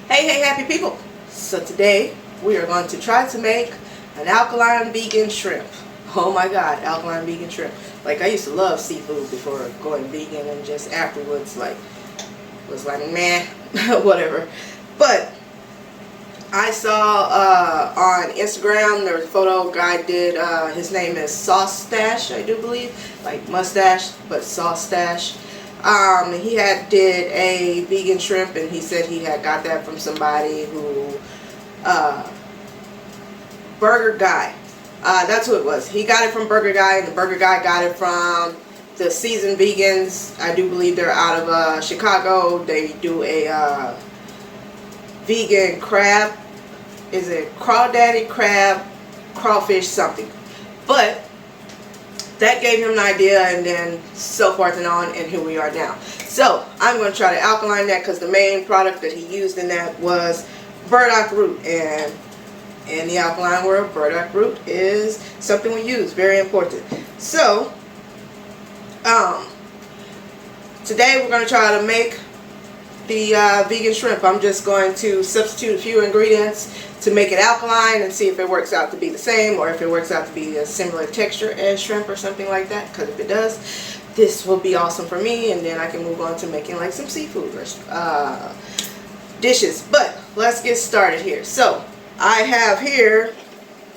Hey happy people. So today we are going to try to make an alkaline vegan shrimp. Oh my god, alkaline vegan shrimp. Like, I used to love seafood before going vegan, and just afterwards was like meh, whatever. But I saw on Instagram there was a photo guy did, his name is Sauce Stash, I do believe, like mustache but Sauce Stash. He did a vegan shrimp, and he said he had got that from somebody who, Burger Guy. That's who it was. He got it from Burger Guy, and the Burger Guy got it from the Seasoned Vegans. I do believe they're out of Chicago. They do a vegan crab. Is it crawdaddy crab, crawfish something? But that gave him an idea, and then so forth and on, and here we are now. So I'm going to try to alkaline that, because the main product that he used in that was burdock root, and in the alkaline world, burdock root is something we use, very important. So today we're going to try to make the vegan shrimp. I'm just going to substitute a few ingredients to make it alkaline and see if it works out to be the same, or if it works out to be a similar texture as shrimp or something like that. Because if it does, this will be awesome for me, and then I can move on to making like some seafood dishes. But let's get started here. So I have here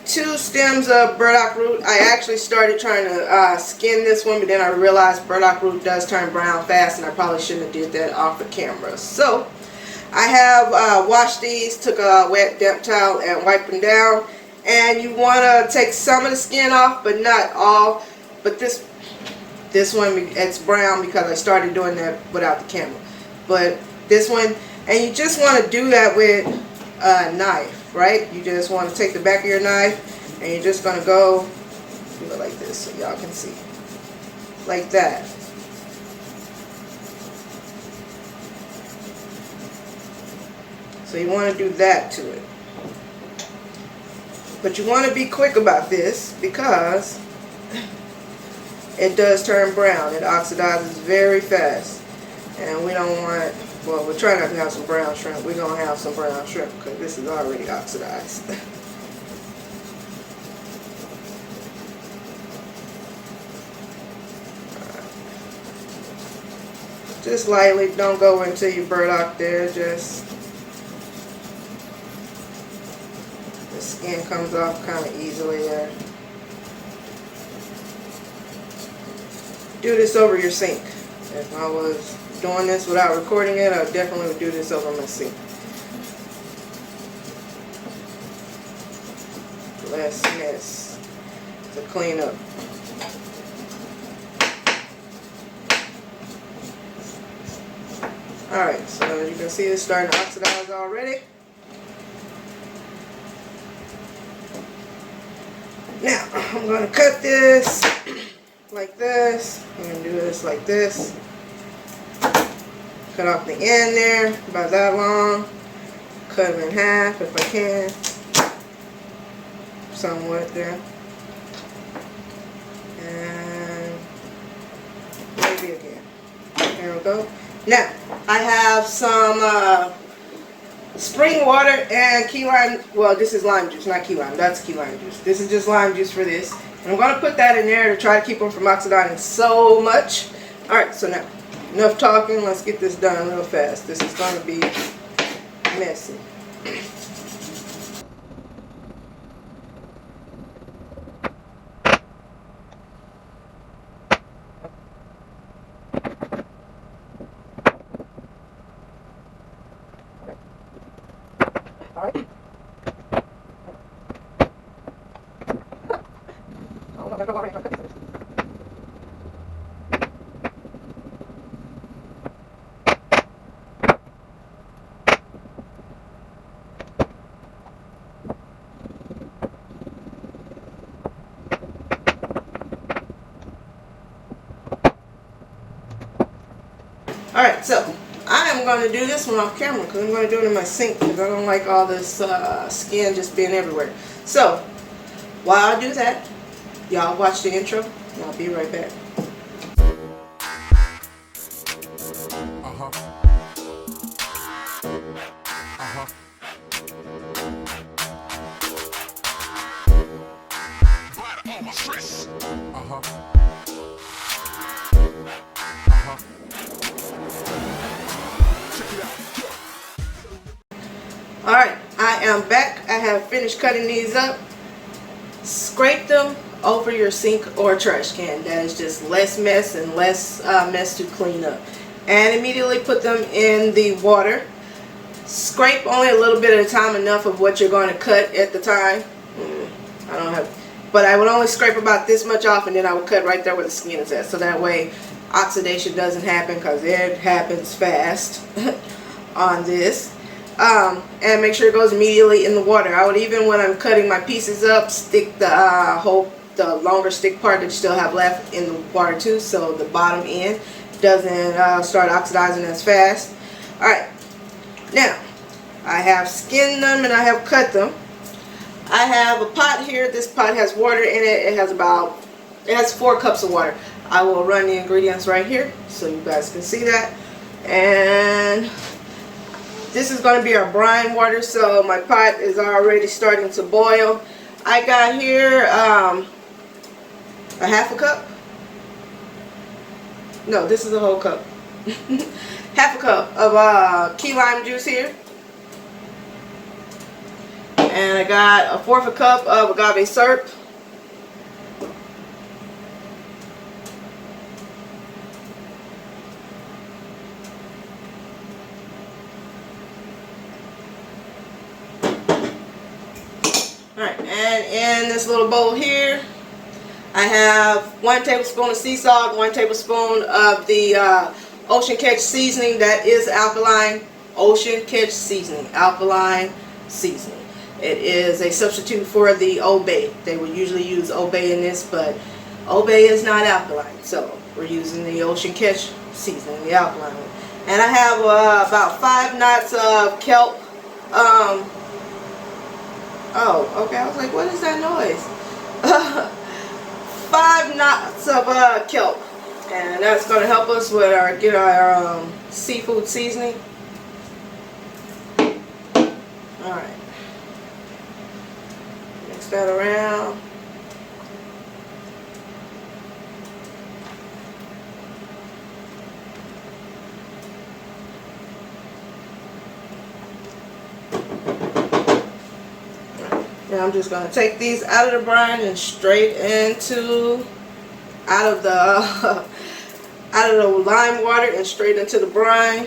2 stems of burdock root. I actually started trying to skin this one, but then I realized burdock root does turn brown fast, and I probably shouldn't have did that off the camera. So I have washed these, took a wet damp towel and wiped them down. And you want to take some of the skin off, but not all. But this one, it's brown because I started doing that without the camera. But this one, and you just want to do that with a knife, right? You just want to take the back of your knife, and you're just going to go do it like this so y'all can see. Like that. So you want to do that to it. But you want to be quick about this, because it does turn brown. It oxidizes very fast. And we don't want, well, we're trying not to have some brown shrimp. We're going to have some brown shrimp because this is already oxidized. Just lightly, don't go into your burdock there, just the skin comes off kind of easily there. Do this over your sink. If I was doing this without recording it, I definitely would do this over my sink. Less mess to clean up. Alright, so as you can see, it's starting to oxidize already. Now, I'm going to cut this like this. I'm going to do this like this. Cut off the end there, about that long. Cut them in half if I can. Somewhat there. And maybe again. There we go. Now, I have some spring water and key lime. Well, this is lime juice, not key lime. That's key lime juice. This is just lime juice for this. And I'm going to put that in there to try to keep them from oxidizing so much. Alright, so now, enough talking. Let's get this done real fast. This is going to be messy. Alright. Alright, so I am going to do this one off camera, because I'm going to do it in my sink, because I don't like all this skin just being everywhere. So, while I do that, y'all watch the intro, and I'll be right back. Uh-huh. Alright, I am back. I have finished cutting these up. Scrape them over your sink or trash can. That is just less mess and less mess to clean up. And immediately put them in the water. Scrape only a little bit at a time, enough of what you're going to cut at the time. I don't have, but I would only scrape about this much off, and then I would cut right there where the skin is at, so that way oxidation doesn't happen, because it happens fast on this. And make sure it goes immediately in the water. I would, even when I'm cutting my pieces up, stick the the longer stick part that you still have left in the water too, so the bottom end doesn't start oxidizing as fast. Alright, now I have skinned them and I have cut them. I have a pot here. This pot has water in it. It has 4 cups of water. I will run the ingredients right here so you guys can see that. And this is going to be our brine water, so my pot is already starting to boil. I got here a half a cup. No, this is a whole cup. Half a cup of key lime juice here. And I got a 1/4 cup of agave syrup. Alright, and in this little bowl here, I have 1 tablespoon of sea salt, 1 tablespoon of the Ocean Catch seasoning. That is alkaline. Ocean Catch seasoning, alkaline seasoning. It is a substitute for the Old Bay. They would usually use Old Bay in this, but Old Bay is not alkaline, so we're using the Ocean Catch seasoning, the alkaline one. And I have about 5 knots of kelp. Oh, okay. I was like, what is that noise? 5 knots of kelp, and that's going to help us with get our seafood seasoning. All right. Mix that around. Now I'm just going to take these out of the brine and straight into out of the lime water and straight into the brine.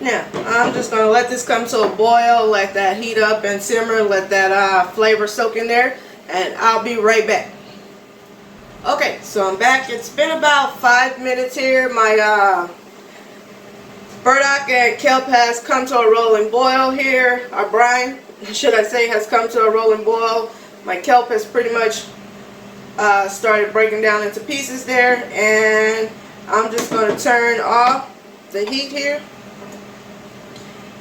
Now, I'm just going to let this come to a boil, let that heat up and simmer, let that flavor soak in there, and I'll be right back. Okay, so I'm back. It's been about 5 minutes here. My burdock and kelp has come to a rolling boil here. Our brine, should I say, has come to a rolling boil. My kelp has pretty much started breaking down into pieces there, and I'm just going to turn off the heat here.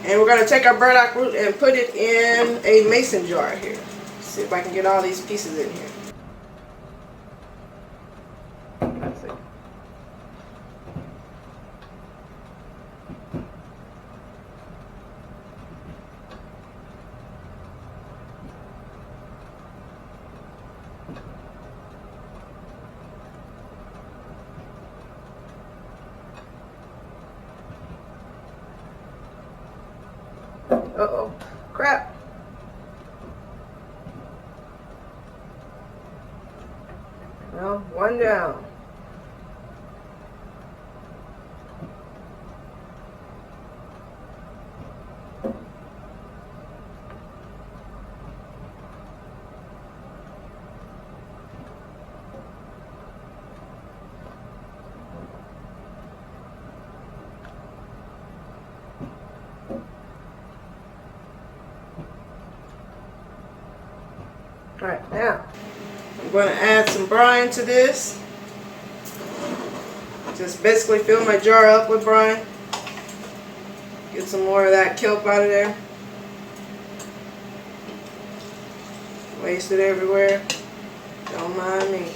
And we're going to take our burdock root and put it in a mason jar here. Let's see if I can get all these pieces in here. Let's see. Uh-oh. Crap. Well, one down. Alright, now I'm going to add some brine to this. Just basically fill my jar up with brine. Get some more of that kelp out of there. Wasted everywhere. Don't mind me.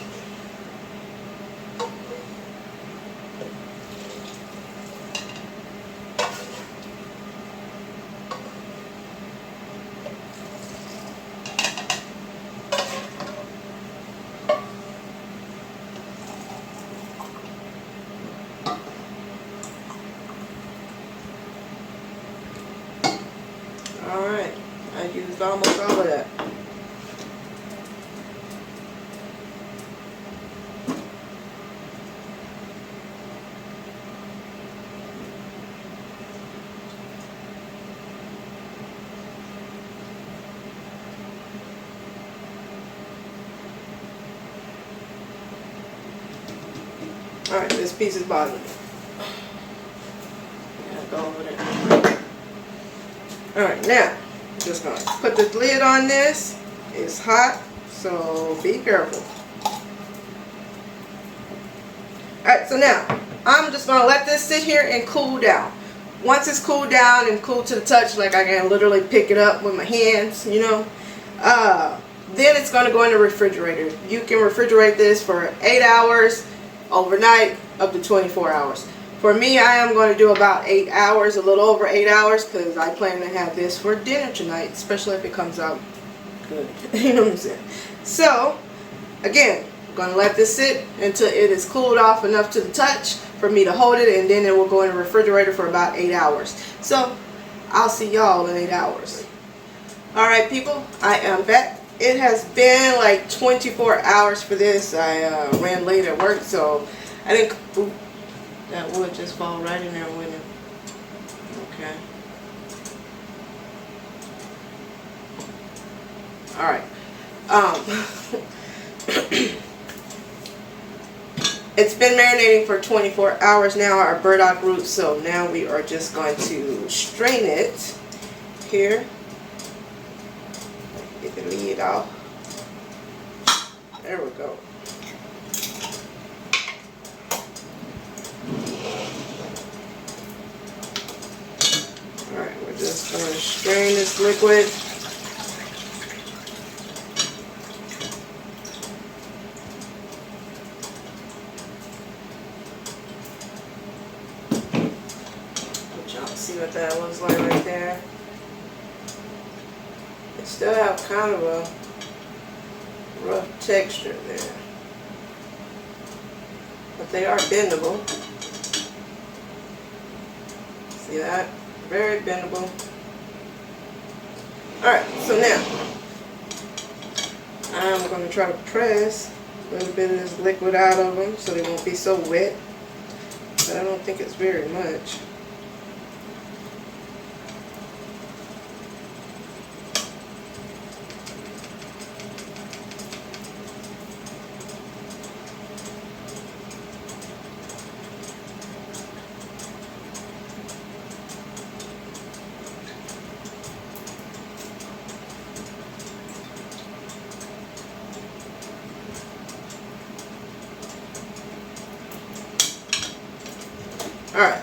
Alright, I used almost all of that. Alright, this piece is bothering me. Go over there. Alright, now, I'm just going to put the lid on this. It's hot, so be careful. Alright, so now, I'm just going to let this sit here and cool down. Once it's cooled down and cool to the touch, like I can literally pick it up with my hands, you know, then it's going to go in the refrigerator. You can refrigerate this for 8 hours, overnight, up to 24 hours. For me, I am going to do about 8 hours, a little over 8 hours, because I plan to have this for dinner tonight, especially if it comes out good. You know what I'm saying? So, again, I'm going to let this sit until it is cooled off enough to the touch for me to hold it, and then it will go in the refrigerator for about 8 hours. So, I'll see y'all in 8 hours. Alright people, I am back. It has been like 24 hours for this. I ran late at work, so I didn't... Ooh, that would just fall right in there, wouldn't it? Okay. Alright. It's been marinating for 24 hours now, our burdock root, so now we are just going to strain it here. Get the lid off. There we go. Alright, we're just going to strain this liquid. Let y'all see what that looks like right there. It still have kind of a rough texture there, but they are bendable. See that? Very bendable. Alright, so now I'm going to try to press a little bit of this liquid out of them so they won't be so wet, but I don't think it's very much. Alright,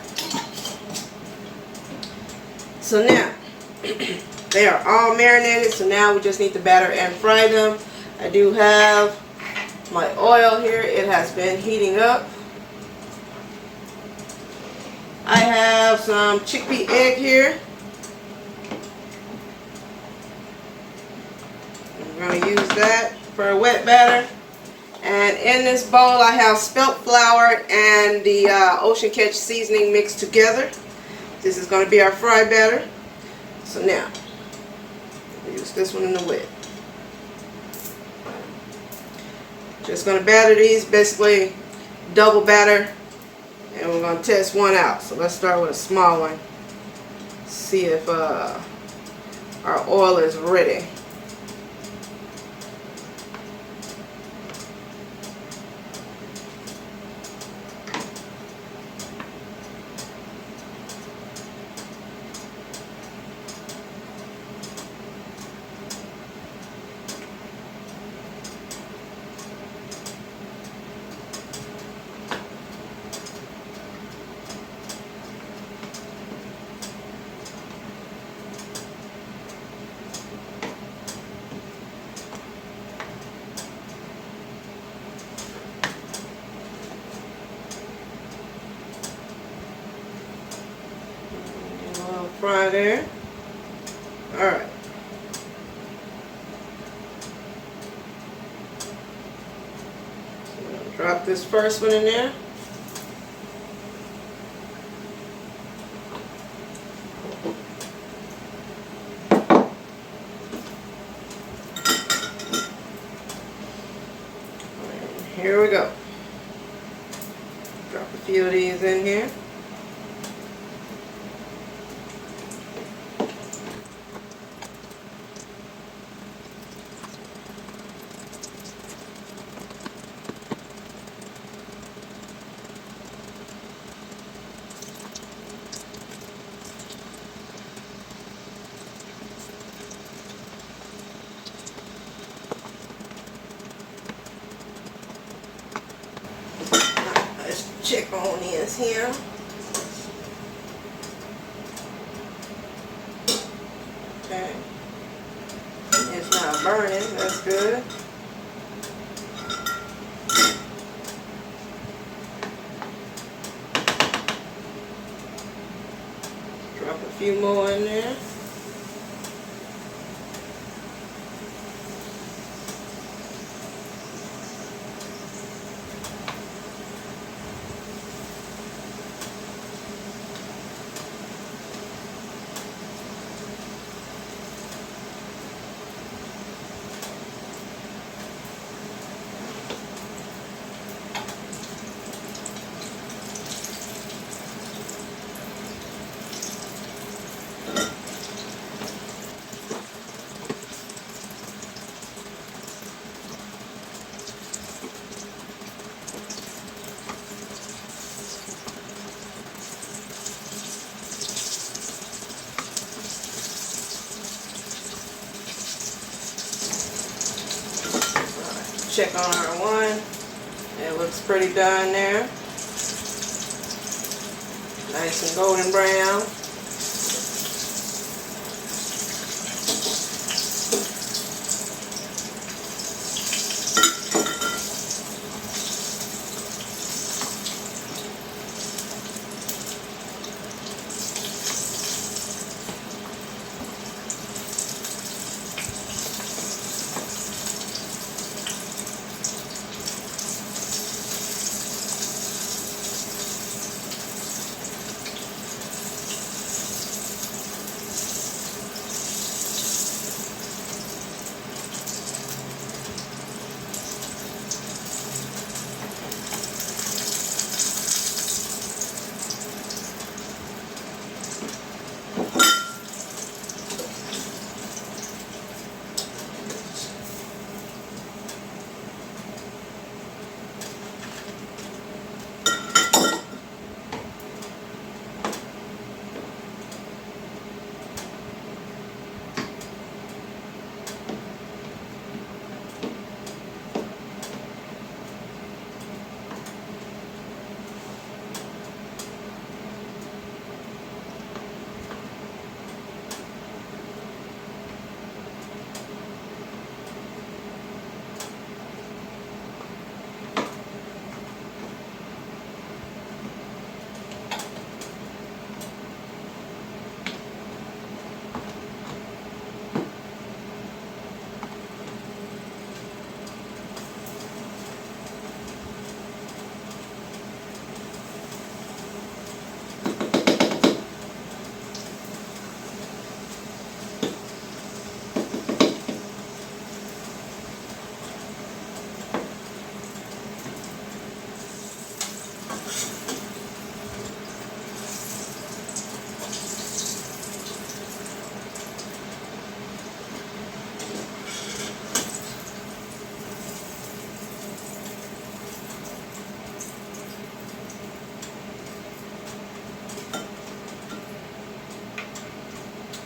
so now they are all marinated, so now we just need to batter and fry them. I do have my oil here. It has been heating up. I have some chickpea egg here. I'm going to use that for a wet batter. And in this bowl I have spelt flour and the Ocean Catch seasoning mixed together. This is going to be our fry batter. So now, use this one in the wet. Just going to batter these, basically double batter, and we're going to test one out. So let's start with a small one. See if our oil is ready. fry there. Alright. So drop this first one in there. And here we go. Drop a few of these in here. Let's check on this here. Okay. It's not burning, that's good. Drop a few more in there. Check on our one. It looks pretty done there. Nice and golden brown.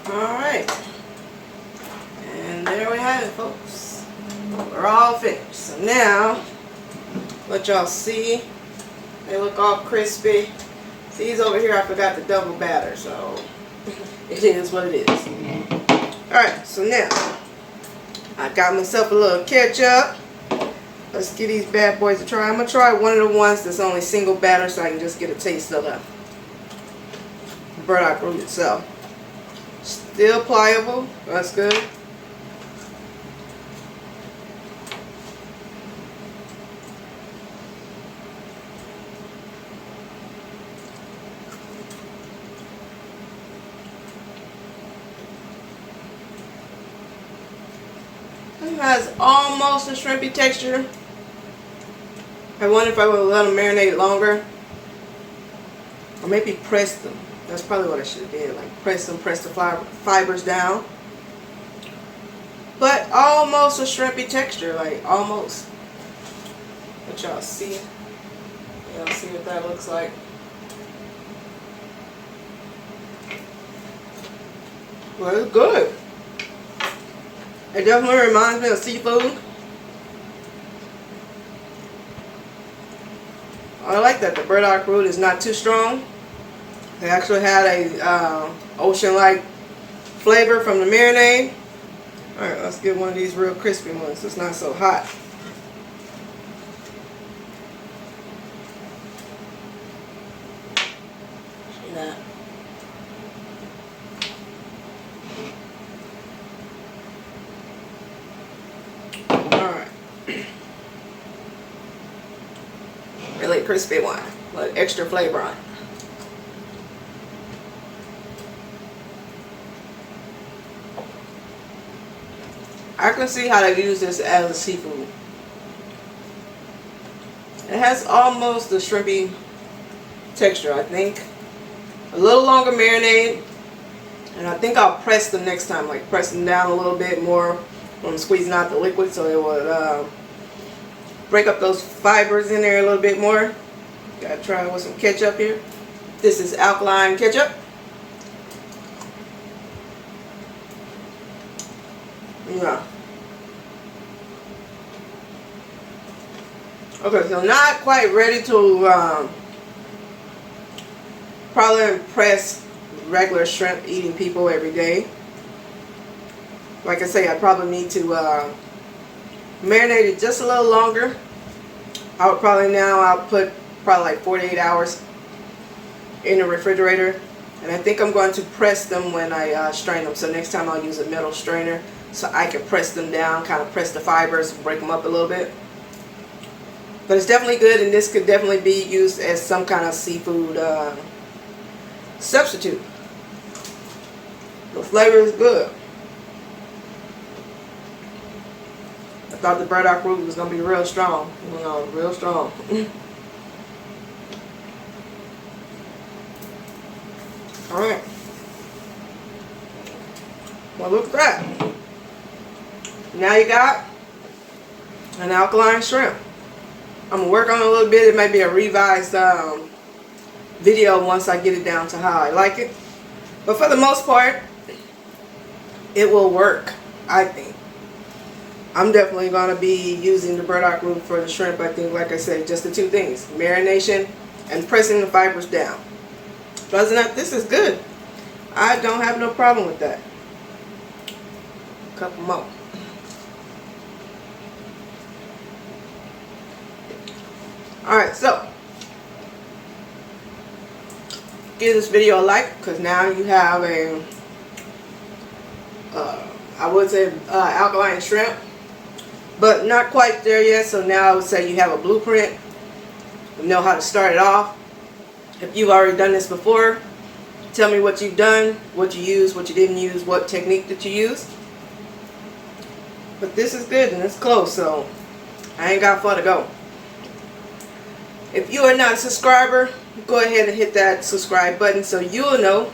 Alright, and there we have it, folks. We're all finished. So now, let y'all see, they look all crispy. These over here, I forgot the double batter, so it is what it is. Alright, so now, I got myself a little ketchup. Let's give these bad boys a try. I'm going to try one of the ones that's only single batter so I can just get a taste of the burdock root itself. Still pliable. That's good. It has almost a shrimpy texture. I wonder if I would let them marinate longer. Or maybe press them. That's probably what I should have did. Like press them, press the fibers down. But almost a shrimpy texture. Like almost. Let y'all see. Y'all see what that looks like. Well, it's good. It definitely reminds me of seafood. I like that the burdock root is not too strong. It actually had a ocean-like flavor from the marinade. Alright, let's get one of these real crispy ones. It's not so hot. See that? Alright. Really crispy one. With extra flavor on it. I can see how they use this as a seafood. It has almost a shrimpy texture, I think. A little longer marinade. And I think I'll press them next time. Like press them down a little bit more when I'm squeezing out the liquid, so it would break up those fibers in there a little bit more. Gotta try with some ketchup here. This is alkaline ketchup. Yeah. Okay, so not quite ready to probably impress regular shrimp eating people every day. Like I say, I probably need to marinate it just a little longer. I would probably I'll put probably like 48 hours in the refrigerator. And I think I'm going to press them when I strain them. So next time I'll use a metal strainer so I can press them down, kind of press the fibers, break them up a little bit. But it's definitely good, and this could definitely be used as some kind of seafood substitute. The flavor is good. I thought the burdock root was going to be real strong. You know, real strong. Alright. Well, look at that. Now you got an alkaline shrimp. I'm going to work on it a little bit. It might be a revised video once I get it down to how I like it. But for the most part, it will work, I think. I'm definitely going to be using the burdock root for the shrimp. I think, like I said, just the two things. Marination and pressing the fibers down. Other than that, this is good. I don't have no problem with that. A couple more. Alright, so give this video a like, because now you have a I would say alkaline shrimp, but not quite there yet. So now I would say you have a blueprint. You know how to start it off. If you've already done this before, tell me what you've done, what you used, what you didn't use, what technique that you used. But this is good and it's close, so I ain't got far to go. If you are not a subscriber, go ahead and hit that subscribe button so you'll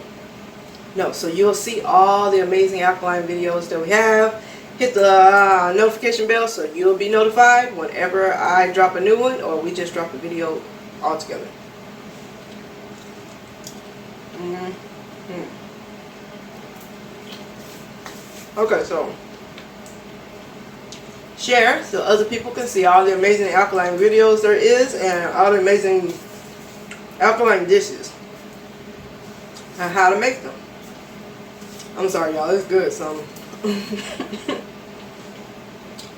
so you'll see all the amazing alkaline videos that we have. Hit the notification bell so you'll be notified whenever I drop a new one or we just drop a video altogether. Okay, so share so other people can see all the amazing alkaline videos there is and all the amazing alkaline dishes and how to make them. I'm sorry, y'all, it's good. So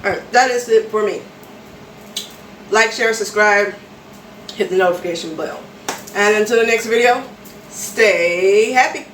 alright, that is it for me. Like, share, subscribe, hit the notification bell, and until the next video, stay happy.